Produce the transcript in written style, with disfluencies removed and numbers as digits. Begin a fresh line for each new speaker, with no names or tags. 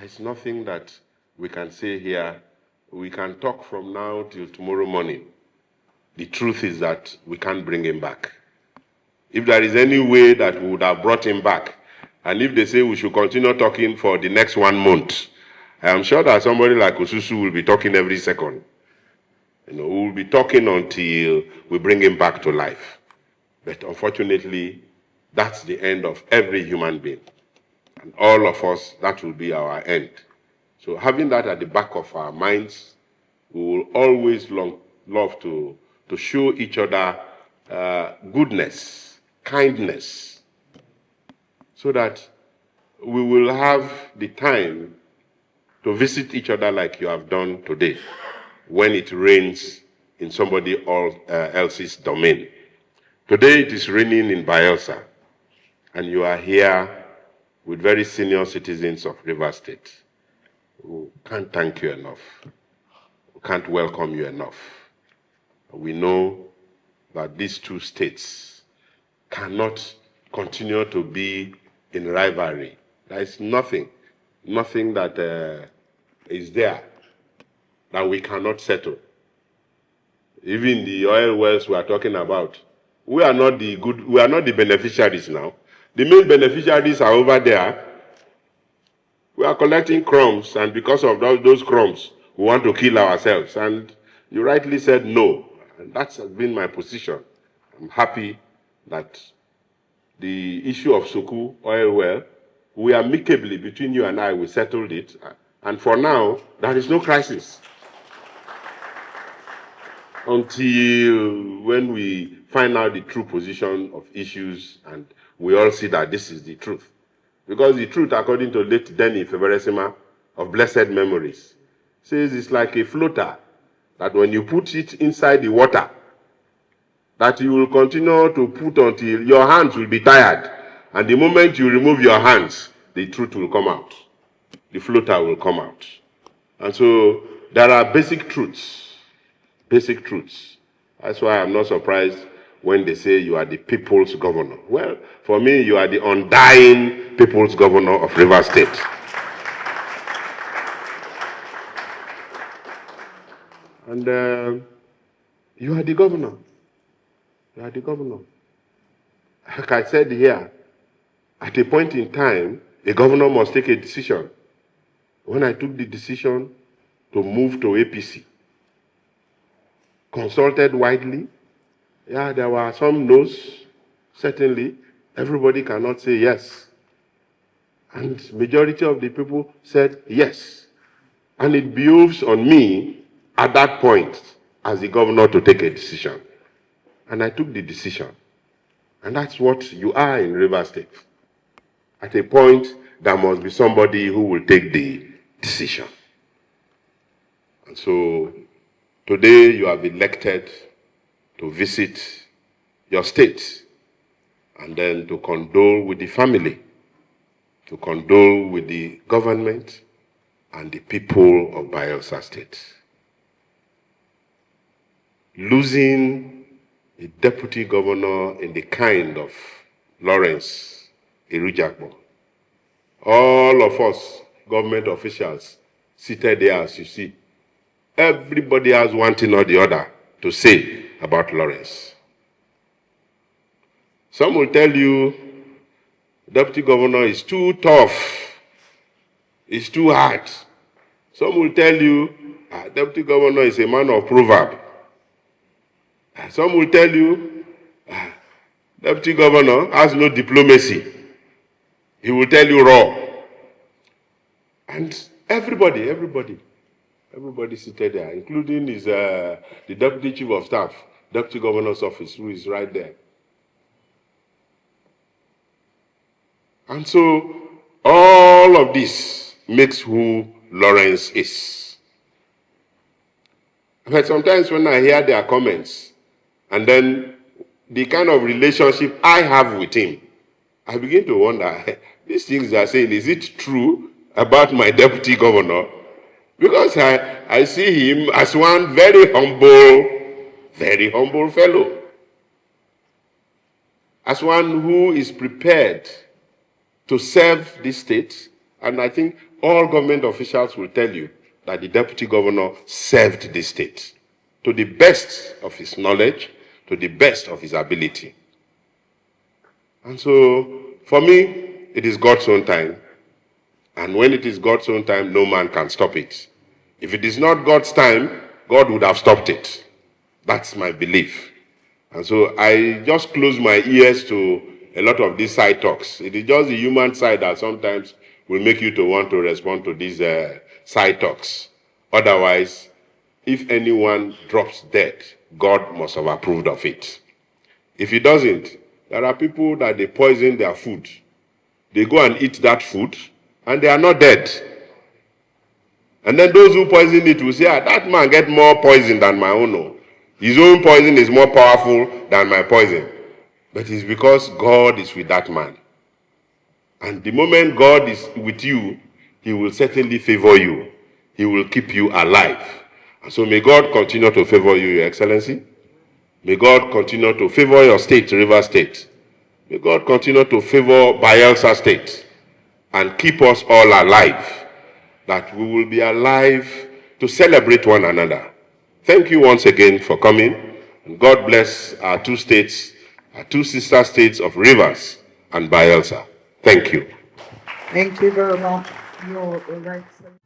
There's nothing that we can say here. We can talk from now till tomorrow morning. The truth is that we can't bring him back. If there is any way that we would have brought him back, and if they say we should continue talking for the next 1 month, I am sure that somebody like Osusu will be talking every second. We will be talking until we bring him back to life. But unfortunately, that's the end of every human being. And all of us, that will be our end. So having that at the back of our minds, we will always love to show each other goodness, kindness, so that we will have the time to visit each other like you have done today, when it rains in somebody else's domain. Today it is raining in Bayelsa, and you are here with very senior citizens of Rivers State. We can't thank you enough. We can't welcome you enough. We know that these two states cannot continue to be in rivalry. There is nothing that is there that we cannot settle. Even the oil wells we are talking about, we are not the beneficiaries now. The main beneficiaries are over there. We are collecting crumbs, and because of those crumbs, we want to kill ourselves. And you rightly said no. And that's been my position. I'm happy that the issue of Soku oil well, we amicably, between you and I, we settled it. And for now, there is no crisis. Until when we find out the true position of issues and we all see that this is the truth. Because the truth, according to late Denny Feberesima of blessed memories, says it's like a floater, that when you put it inside the water, that you will continue to put until your hands will be tired. And the moment you remove your hands, the truth will come out. The floater will come out. And so there are basic truths. Basic truths. That's why I'm not surprised when they say you are the people's governor. Well, for me, you are the undying people's governor of Rivers State. And you are the governor. You are the governor. Like I said here, at a point in time, a governor must take a decision. When I took the decision to move to APC, consulted widely, yeah, there were some no's, certainly. Everybody cannot say yes. And majority of the people said yes. And it behoves on me at that point as the governor to take a decision. And I took the decision. And that's what you are in Rivers State. At a point, there must be somebody who will take the decision. And so today you have elected to visit your state and then to condole with the family, to condole with the government and the people of Bayelsa State. Losing a deputy governor in the kind of Lawrence Irujakbo, all of us, government officials, seated there as you see, everybody has one thing or the other to say about Lawrence. Some will tell you, deputy governor is too tough, it's too hard. Some will tell you, deputy governor is a man of proverb. Some will tell you, deputy governor has no diplomacy. He will tell you raw. And everybody seated there, including the deputy chief of staff, deputy governor's office, who is right there. And so all of this makes who Lawrence is. But sometimes when I hear their comments, and then the kind of relationship I have with him, I begin to wonder, these things they are saying, is it true about my deputy governor? Because I see him as one very humble fellow. As one who is prepared to serve this state, and I think all government officials will tell you that the deputy governor served the state to the best of his knowledge, to the best of his ability. And so, for me, it is God's own time. And when it is God's own time, no man can stop it. If it is not God's time, God would have stopped it. That's my belief. And so I just close my ears to a lot of these side talks. It is just the human side that sometimes will make you to want to respond to these side talks. Otherwise, if anyone drops dead, God must have approved of it. If he doesn't, there are people that they poison their food. They go and eat that food, and they are not dead. And then those who poison it will say, that man get more poison than my own. His own poison is more powerful than my poison. But it's because God is with that man. And the moment God is with you, he will certainly favor you. He will keep you alive. And so may God continue to favor you, Your Excellency. May God continue to favor your state, Rivers State. May God continue to favor Bayelsa State and keep us all alive, that we will be alive to celebrate one another. Thank you once again for coming, and God bless our two states, our two sister states of Rivers and Bayelsa. Thank you.
Thank you very much, Your Excellency.